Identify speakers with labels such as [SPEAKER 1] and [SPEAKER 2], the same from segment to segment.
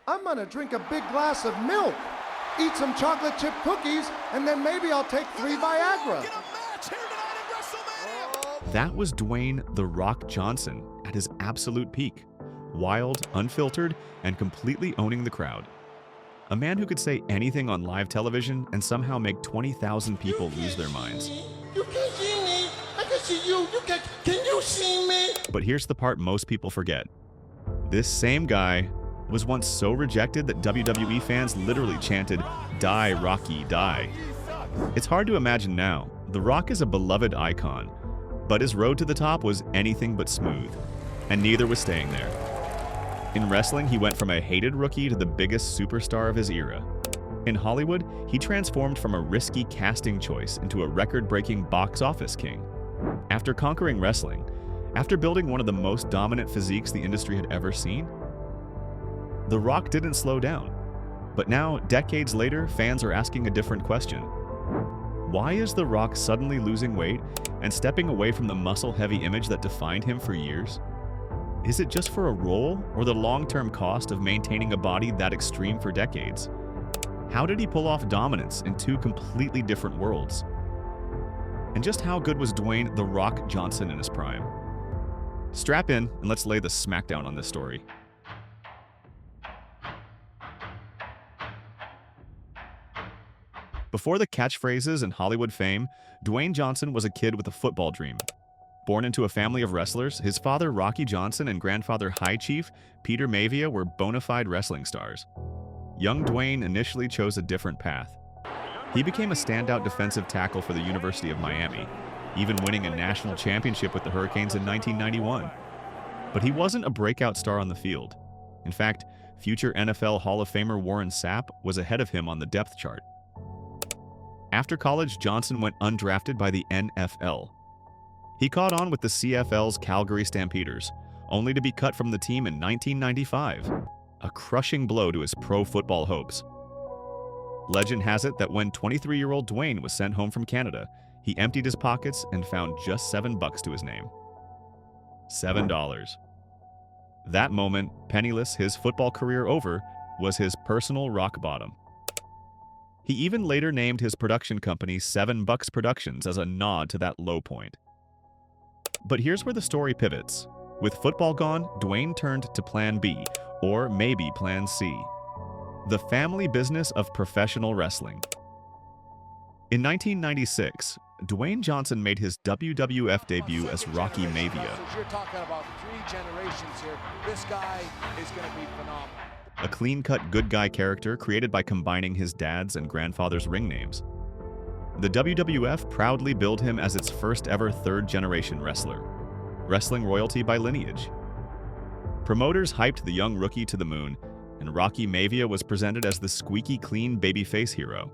[SPEAKER 1] I'm gonna drink a big glass of milk, eat some chocolate chip cookies, and then maybe I'll take 3 Viagra.
[SPEAKER 2] That was Dwayne "The Rock" Johnson at his absolute peak. Wild, unfiltered, and completely owning the crowd. A man who could say anything on live television and somehow make 20,000 people lose their minds.
[SPEAKER 1] You can't see me. I can see you. Can you see me?
[SPEAKER 2] But here's the part most people forget. This same guy was once so rejected that WWE fans literally chanted, "Die, Rocky, die." It's hard to imagine now. The Rock is a beloved icon, but his road to the top was anything but smooth, and neither was staying there. In wrestling, he went from a hated rookie to the biggest superstar of his era. In Hollywood, he transformed from a risky casting choice into a record-breaking box office king. After conquering wrestling, after building one of the most dominant physiques the industry had ever seen, The Rock didn't slow down. But now, decades later, fans are asking a different question. Why is The Rock suddenly losing weight and stepping away from the muscle-heavy image that defined him for years? Is it just for a role, or the long-term cost of maintaining a body that extreme for decades? How did he pull off dominance in 2 completely different worlds? And just how good was Dwayne "The Rock" Johnson in his prime? Strap in and let's lay the smackdown on this story. Before the catchphrases and Hollywood fame, Dwayne Johnson was a kid with a football dream. Born into a family of wrestlers, his father Rocky Johnson and grandfather High Chief Peter Mavia were bona fide wrestling stars. Young Dwayne initially chose a different path. He became a standout defensive tackle for the University of Miami, even winning a national championship with the Hurricanes in 1991. But he wasn't a breakout star on the field. In fact, future NFL Hall of Famer Warren Sapp was ahead of him on the depth chart. After college, Johnson went undrafted by the NFL. He caught on with the CFL's Calgary Stampeders, only to be cut from the team in 1995, a crushing blow to his pro football hopes. Legend has it that when 23-year-old Dwayne was sent home from Canada, he emptied his pockets and found just $7 to his name. $7. That moment, penniless, his football career over, was his personal rock bottom. He even later named his production company $7 Productions as a nod to that low point. But here's where the story pivots. With football gone, Dwayne turned to Plan B, or maybe Plan C. The family business of professional wrestling. In 1996, Dwayne Johnson made his WWF debut as Rocky Mavia.
[SPEAKER 3] You're talking about 3 generations here. This guy is going to be phenomenal.
[SPEAKER 2] A clean-cut good guy character created by combining his dad's and grandfather's ring names. The WWF proudly billed him as its first ever 3rd-generation wrestler, wrestling royalty by lineage. Promoters hyped the young rookie to the moon, and Rocky Mavia was presented as the squeaky clean babyface hero.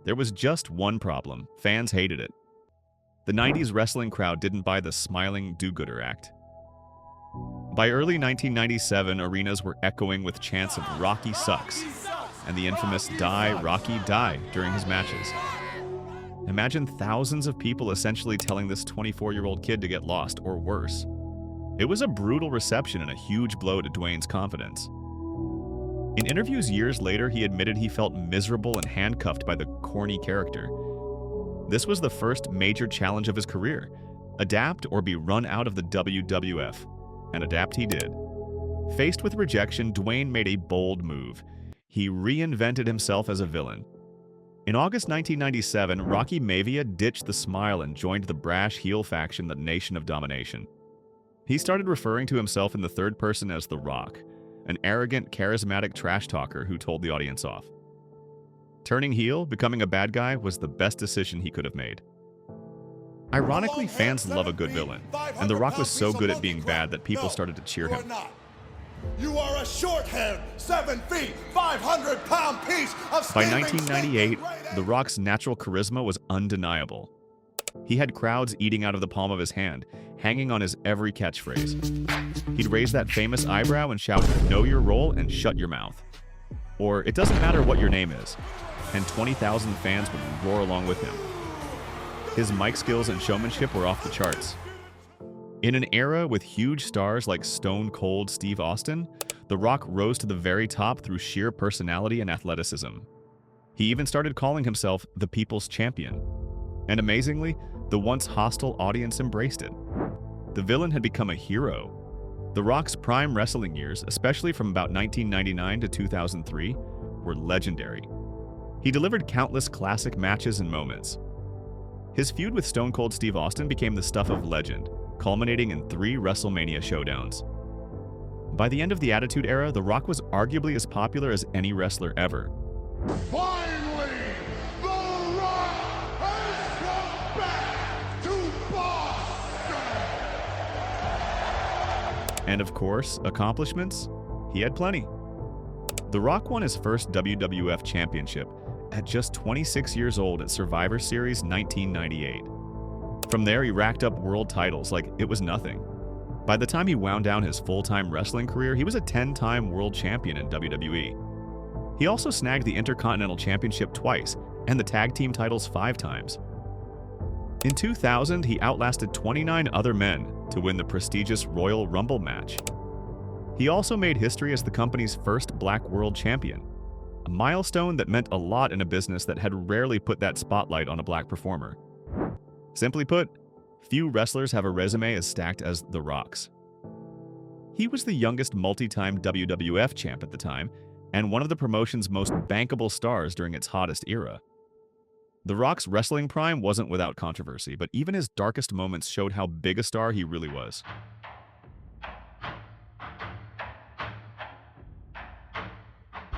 [SPEAKER 2] There was just one problem: fans hated it. The 90s wrestling crowd didn't buy the smiling do-gooder act. By early 1997, arenas were echoing with chants of "Rocky sucks" and the infamous "Die, Rocky, die" during his matches. Imagine thousands of people essentially telling this 24-year-old kid to get lost, or worse. It was a brutal reception and a huge blow to Dwayne's confidence. In interviews years later, he admitted he felt miserable and handcuffed by the corny character. This was the first major challenge of his career: adapt or be run out of the WWF. And adapt he did. Faced with rejection, Dwayne made a bold move. He reinvented himself as a villain. In August 1997, Rocky Mavia ditched the smile and joined the brash heel faction, the Nation of Domination. He started referring to himself in the 3rd person as The Rock, an arrogant, charismatic trash talker who told the audience off. Turning heel, becoming a bad guy, was the best decision he could have made. Ironically, fans love a good villain, and The Rock was so good at being bad that people started to cheer him.
[SPEAKER 4] You are a short-haired, 7 feet, 500-pound piece of
[SPEAKER 2] By 1998, The Rock's natural charisma was undeniable. He had crowds eating out of the palm of his hand, hanging on his every catchphrase. He'd raise that famous eyebrow and shout, "Know your role and shut your mouth." Or, "It doesn't matter what your name is," and 20,000 fans would roar along with him. His mic skills and showmanship were off the charts. In an era with huge stars like Stone Cold Steve Austin, The Rock rose to the very top through sheer personality and athleticism. He even started calling himself the People's Champion. And amazingly, the once hostile audience embraced it. The villain had become a hero. The Rock's prime wrestling years, especially from about 1999 to 2003, were legendary. He delivered countless classic matches and moments. His feud with Stone Cold Steve Austin became the stuff of legend, culminating in 3 WrestleMania showdowns. By the end of the Attitude Era, The Rock was arguably as popular as any wrestler ever.
[SPEAKER 4] Finally, The Rock has come back to Boston!
[SPEAKER 2] And of course, accomplishments? He had plenty. The Rock won his first WWF Championship at just 26 years old at Survivor Series 1998. From there, he racked up world titles like it was nothing. By the time he wound down his full-time wrestling career, he was a 10-time world champion in WWE. He also snagged the Intercontinental Championship twice and the tag team titles 5 times. In 2000, he outlasted 29 other men to win the prestigious Royal Rumble match. He also made history as the company's first Black World Champion, a milestone that meant a lot in a business that had rarely put that spotlight on a black performer. Simply put, few wrestlers have a resume as stacked as The Rock's. He was the youngest multi-time WWF champ at the time, and one of the promotion's most bankable stars during its hottest era. The Rock's wrestling prime wasn't without controversy, but even his darkest moments showed how big a star he really was.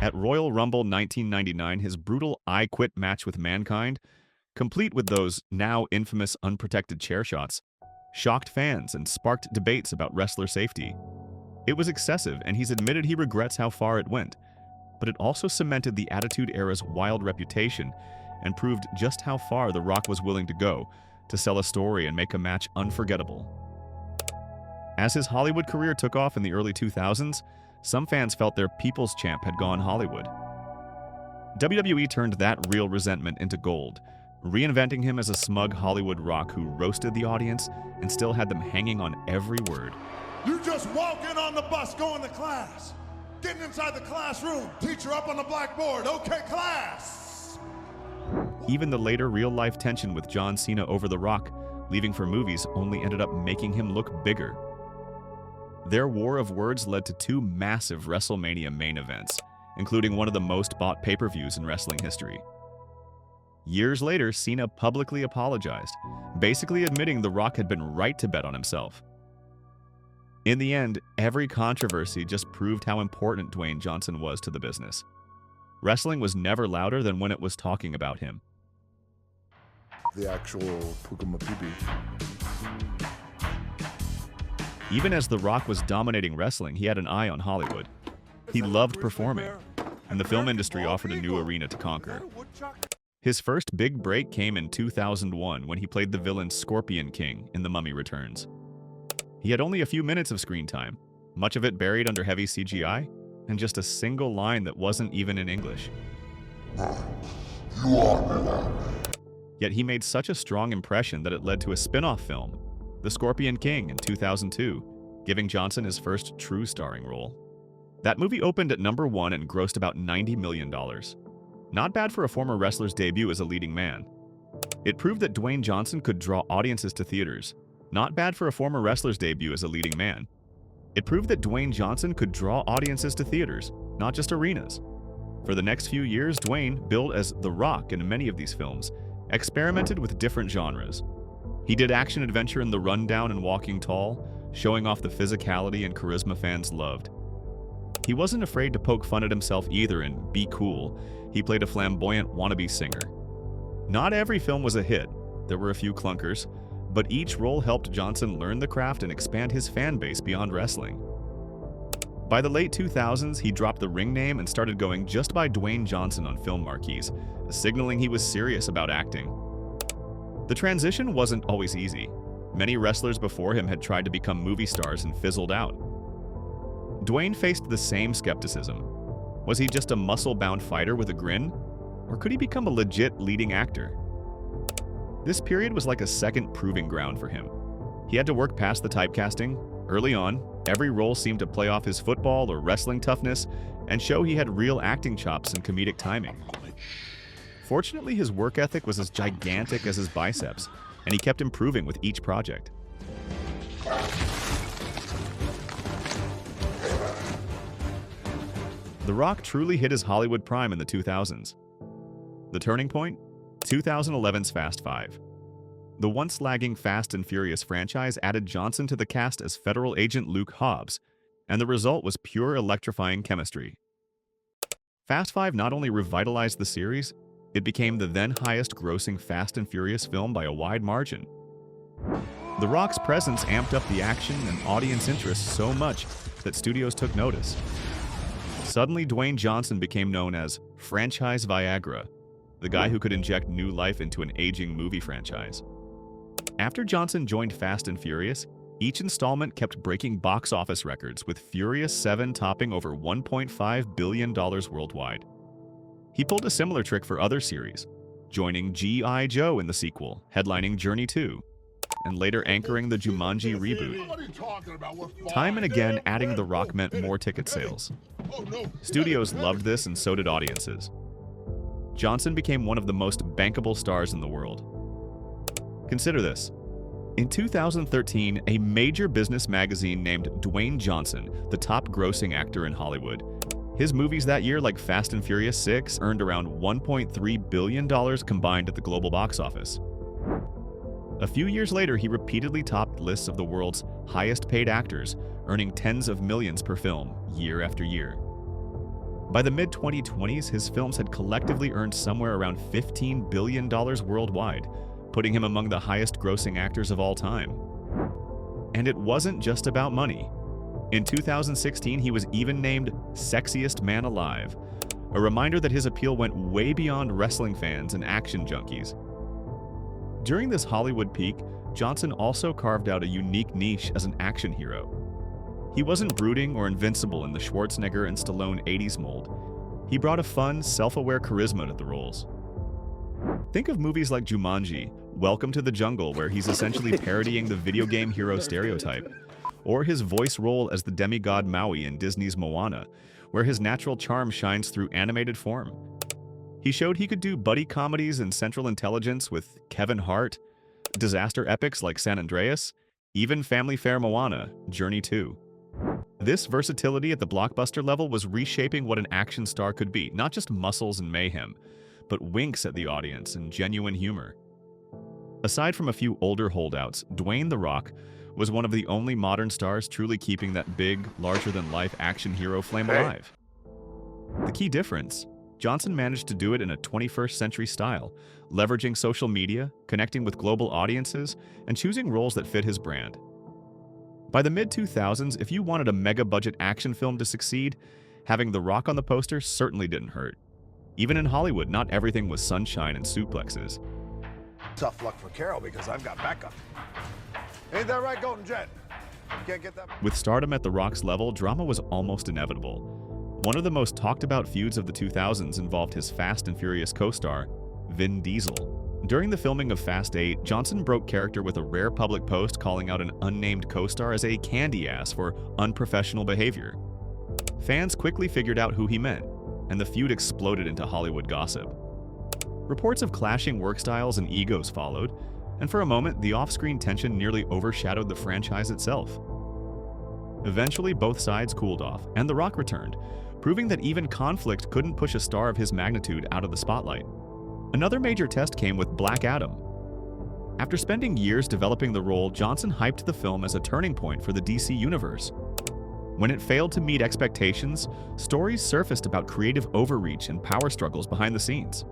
[SPEAKER 2] At Royal Rumble 1999, his brutal I Quit match with Mankind, complete with those now infamous unprotected chair shots, shocked fans and sparked debates about wrestler safety. It was excessive, and he's admitted he regrets how far it went, but it also cemented the Attitude Era's wild reputation and proved just how far The Rock was willing to go to sell a story and make a match unforgettable. As his Hollywood career took off in the early 2000s, some fans felt their people's champ had gone Hollywood. WWE turned that real resentment into gold, reinventing him as a smug Hollywood Rock who roasted the audience and still had them hanging on every word.
[SPEAKER 4] You just walk in on the bus going to class. Getting inside the classroom, teacher up on the blackboard, okay, class!
[SPEAKER 2] Even the later real-life tension with John Cena over The Rock, leaving for movies, only ended up making him look bigger. Their war of words led to 2 massive WrestleMania main events, including one of the most bought pay-per-views in wrestling history. Years later, Cena publicly apologized, basically admitting The Rock had been right to bet on himself. In the end, every controversy just proved how important Dwayne Johnson was to the business. Wrestling was never louder than when it was talking about him.
[SPEAKER 4] The actual Pukamapipi.
[SPEAKER 2] Even as The Rock was dominating wrestling, he had an eye on Hollywood. He loved performing, and the film industry offered a new arena to conquer. His first big break came in 2001 when he played the villain Scorpion King in The Mummy Returns. He had only a few minutes of screen time, much of it buried under heavy CGI, and just a single line that wasn't even in English. Yet he made such a strong impression that it led to a spin-off film, The Scorpion King, in 2002, giving Johnson his first true starring role. That movie opened at #1 and grossed about $90 million. Not bad for a former wrestler's debut as a leading man. It proved that Dwayne Johnson could draw audiences to theaters. Not bad for a former wrestler's debut as a leading man. It proved that Dwayne Johnson could draw audiences to theaters, not just arenas. For the next few years, Dwayne, billed as The Rock in many of these films, experimented with different genres. He did action-adventure in The Rundown and Walking Tall, showing off the physicality and charisma fans loved. He wasn't afraid to poke fun at himself either in Be Cool. He played a flamboyant wannabe singer. Not every film was a hit. There were a few clunkers, but each role helped Johnson learn the craft and expand his fan base beyond wrestling. By the late 2000s, he dropped the ring name and started going just by Dwayne Johnson on film marquees, signaling he was serious about acting. The transition wasn't always easy. Many wrestlers before him had tried to become movie stars and fizzled out. Dwayne faced the same skepticism. Was he just a muscle-bound fighter with a grin? Or could he become a legit leading actor? This period was like a second proving ground for him. He had to work past the typecasting early on, Every role seemed to play off his football or wrestling toughness and show he had real acting chops and comedic timing. Fortunately, his work ethic was as gigantic as his biceps, and he kept improving with each project. The Rock truly hit his Hollywood prime in the 2000s. The turning point? 2011's Fast 5. The once lagging Fast and Furious franchise added Johnson to the cast as federal agent Luke Hobbs, and the result was pure electrifying chemistry. Fast 5 not only revitalized the series, it became the then highest-grossing Fast and Furious film by a wide margin. The Rock's presence amped up the action and audience interest so much that studios took notice. Suddenly, Dwayne Johnson became known as Franchise Viagra, the guy who could inject new life into an aging movie franchise. After Johnson joined Fast and Furious, each installment kept breaking box office records, with Furious 7 topping over $1.5 billion worldwide. He pulled a similar trick for other series, joining G.I. Joe in the sequel, headlining Journey 2, and later anchoring the Jumanji reboot. Time and again, adding The Rock meant more ticket sales. Studios loved this, and so did audiences. Johnson became one of the most bankable stars in the world. Consider this. In 2013, a major business magazine named Dwayne Johnson the top grossing actor in Hollywood. His movies that year, like Fast and Furious 6, earned around $1.3 billion combined at the global box office. A few years later, he repeatedly topped lists of the world's highest-paid actors, earning tens of millions per film, year after year. By the mid-2020s, his films had collectively earned somewhere around $15 billion worldwide, putting him among the highest-grossing actors of all time. And it wasn't just about money. In 2016, he was even named Sexiest Man Alive, a reminder that his appeal went way beyond wrestling fans and action junkies. During this Hollywood peak, Johnson also carved out a unique niche as an action hero. He wasn't brooding or invincible in the Schwarzenegger and Stallone 80s mold. He brought a fun, self-aware charisma to the roles. Think of movies like Jumanji, Welcome to the Jungle, where he's essentially parodying the video game hero stereotype, or his voice role as the demigod Maui in Disney's Moana, where his natural charm shines through animated form. He showed he could do buddy comedies and Central Intelligence with Kevin Hart, disaster epics like San Andreas, even family fare Moana, Journey 2. This versatility at the blockbuster level was reshaping what an action star could be, not just muscles and mayhem, but winks at the audience and genuine humor. Aside from a few older holdouts, Dwayne "The Rock" was one of the only modern stars truly keeping that big, larger-than-life action hero flame alive. The key difference? Johnson managed to do it in a 21st century style, leveraging social media, connecting with global audiences, and choosing roles that fit his brand. By the mid-2000s, if you wanted a mega-budget action film to succeed, having The Rock on the poster certainly didn't hurt. Even in Hollywood, not everything was sunshine and suplexes.
[SPEAKER 4] Tough luck for Carol because I've got backup. Ain't that right, Golden Jet? Can't get that.
[SPEAKER 2] With stardom at The Rock's level, drama was almost inevitable. One of the most talked-about feuds of the 2000s involved his Fast and Furious co-star, Vin Diesel. During the filming of Fast 8, Johnson broke character with a rare public post calling out an unnamed co-star as a candy ass for unprofessional behavior. Fans quickly figured out who he meant, and the feud exploded into Hollywood gossip. Reports of clashing work styles and egos followed, and for a moment, the off-screen tension nearly overshadowed the franchise itself. Eventually, both sides cooled off, and The Rock returned, proving that even conflict couldn't push a star of his magnitude out of the spotlight. Another major test came with Black Adam. After spending years developing the role, Johnson hyped the film as a turning point for the DC universe. When it failed to meet expectations, stories surfaced about creative overreach and power struggles behind the scenes.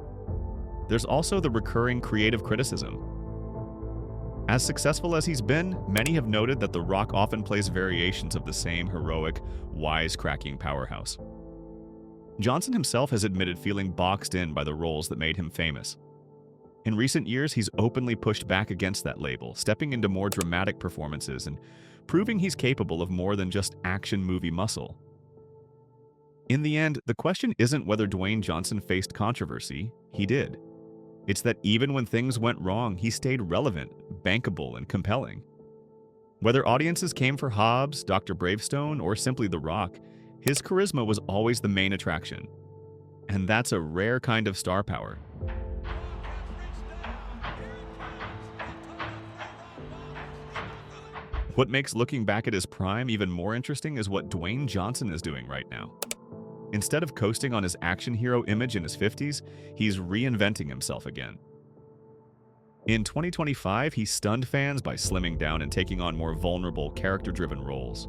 [SPEAKER 2] There's also the recurring creative criticism. As successful as he's been, many have noted that The Rock often plays variations of the same heroic, wisecracking powerhouse. Johnson himself has admitted feeling boxed in by the roles that made him famous. In recent years, he's openly pushed back against that label, stepping into more dramatic performances and proving he's capable of more than just action movie muscle. In the end, the question isn't whether Dwayne Johnson faced controversy. He did. It's that even when things went wrong, he stayed relevant, bankable, and compelling. Whether audiences came for Hobbs, Dr. Bravestone, or simply The Rock, his charisma was always the main attraction. And that's a rare kind of star power. What makes looking back at his prime even more interesting is what Dwayne Johnson is doing right now. Instead of coasting on his action hero image in his 50s, he's reinventing himself again. In 2025, he stunned fans by slimming down and taking on more vulnerable, character-driven roles.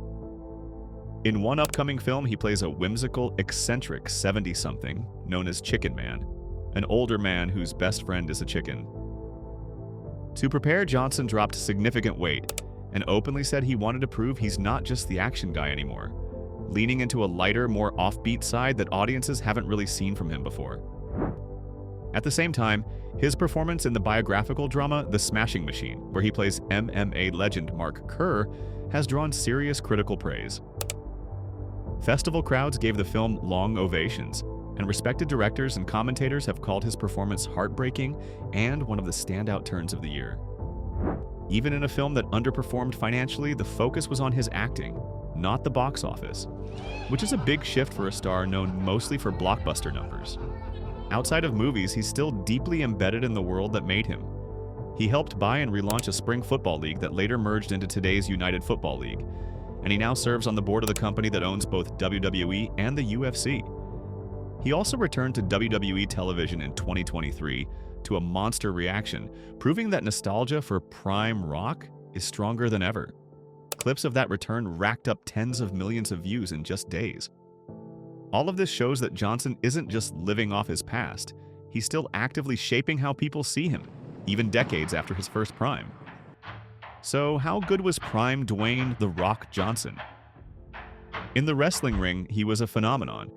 [SPEAKER 2] In one upcoming film, he plays a whimsical, eccentric 70-something known as Chicken Man, an older man whose best friend is a chicken. To prepare, Johnson dropped significant weight and openly said he wanted to prove he's not just the action guy anymore, leaning into a lighter, more offbeat side that audiences haven't really seen from him before. At the same time, his performance in the biographical drama The Smashing Machine, where he plays MMA legend Mark Kerr, has drawn serious critical praise. Festival crowds gave the film long ovations, and respected directors and commentators have called his performance heartbreaking and one of the standout turns of the year. Even in a film that underperformed financially, the focus was on his acting, not the box office, which is a big shift for a star known mostly for blockbuster numbers. Outside of movies, he's still deeply embedded in the world that made him. He helped buy and relaunch a spring football league that later merged into today's United Football League, and he now serves on the board of the company that owns both WWE and the UFC. He also returned to WWE television in 2023 to a monster reaction, proving that nostalgia for prime Rock is stronger than ever. Clips of that return racked up tens of millions of views in just days. All of this shows that Johnson isn't just living off his past, he's still actively shaping how people see him, even decades after his first prime. So how good was prime Dwayne "The Rock" Johnson? In the wrestling ring, he was a phenomenon.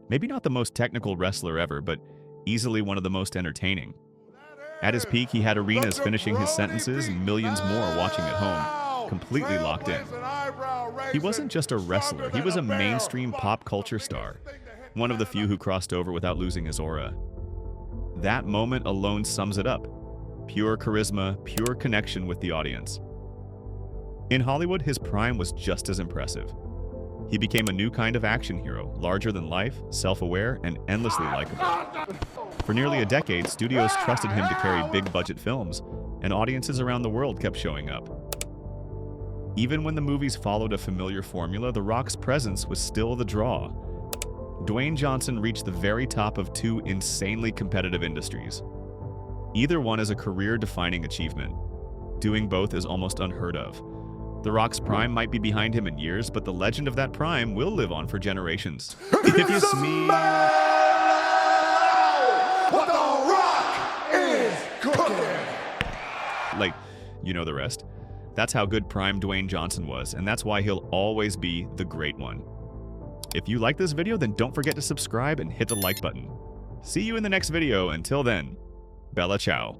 [SPEAKER 2] Maybe not the most technical wrestler ever, but easily one of the most entertaining. At his peak, he had arenas finishing his sentences and millions more watching at home, completely locked in. He wasn't just a wrestler, he was a mainstream pop culture star, one of the few who crossed over without losing his aura. That moment alone sums it up. Pure charisma, pure connection with the audience. In Hollywood, his prime was just as impressive. He became a new kind of action hero, larger than life, self-aware, and endlessly likable. For nearly a decade, studios trusted him to carry big-budget films, and audiences around the world kept showing up. Even when the movies followed a familiar formula, The Rock's presence was still the draw. Dwayne Johnson reached the very top of two insanely competitive industries. Either one is a career-defining achievement. Doing both is almost unheard of. The Rock's prime might be behind him in years, but the legend of that prime will live on for generations. If you smell
[SPEAKER 4] what The Rock is cooking.
[SPEAKER 2] Like, you know the rest. That's how good prime Dwayne Johnson was, and that's why he'll always be the great one. If you like this video, then don't forget to subscribe and hit the like button. See you in the next video. Until then, Bella ciao.